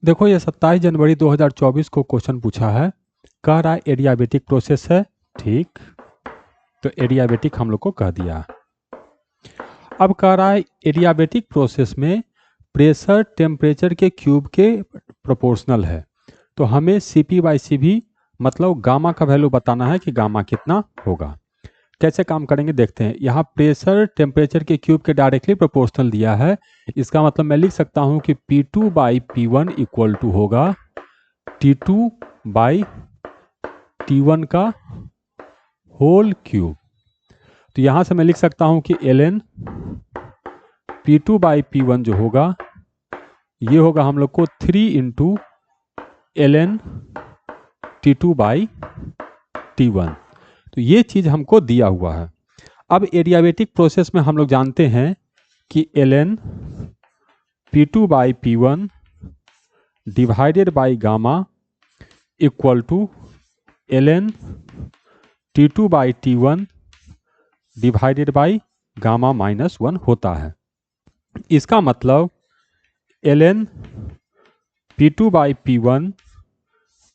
देखो ये 27 जनवरी 2024 को क्वेश्चन पूछा है, कह रहा है एडियाबेटिक प्रोसेस है, ठीक। तो एडियाबेटिक हम लोग को कह दिया। अब कह रहा है एडियाबेटिक प्रोसेस में प्रेशर टेम्परेचर के क्यूब के प्रोपोर्शनल है। तो हमें CP/CV मतलब गामा का वैल्यू बताना है कि गामा कितना होगा। कैसे काम करेंगे देखते हैं। यहाँ प्रेशर टेम्परेचर के क्यूब के डायरेक्टली प्रोपोर्शनल दिया है। इसका मतलब मैं लिख सकता हूँ कि P2/P1 इक्वल टू होगा T2/T1 का होल क्यूब। तो यहाँ से मैं लिख सकता हूँ कि ln P2/P1 जो होगा ये होगा हम लोग को 3 इंटू ln T2/T1। तो ये चीज़ हमको दिया हुआ है। अब एडियाबेटिक प्रोसेस में हम लोग जानते हैं कि ln P2/P1 divided by gamma equal to ln T2/T1 divided by gamma -1 होता है। इसका मतलब ln P2/P1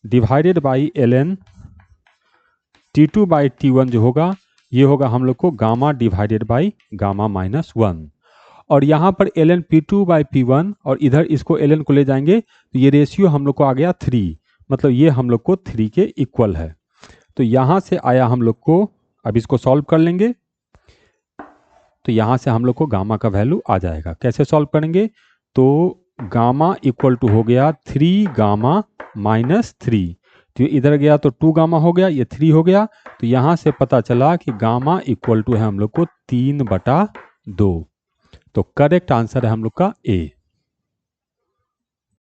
divided by ln T2/T1 जो होगा ये होगा हम लोग को गामा डिवाइडेड बाई गामा -1। और यहाँ पर ln P2/P1 और इधर इसको ln को ले जाएंगे तो ये रेशियो हम लोग को आ गया 3, मतलब ये हम लोग को 3 के इक्वल है। तो यहाँ से आया हम लोग को, अब इसको सॉल्व कर लेंगे तो यहाँ से हम लोग को गामा का वैल्यू आ जाएगा। कैसे सॉल्व करेंगे, तो गामा इक्वल टू हो गया 3 गामा -3, तो इधर गया तो 2 गामा हो गया, ये 3 हो गया। तो यहाँ से पता चला कि गामा इक्वल टू है हम लोग को 3/2। तो करेक्ट आंसर है हम लोग का ए।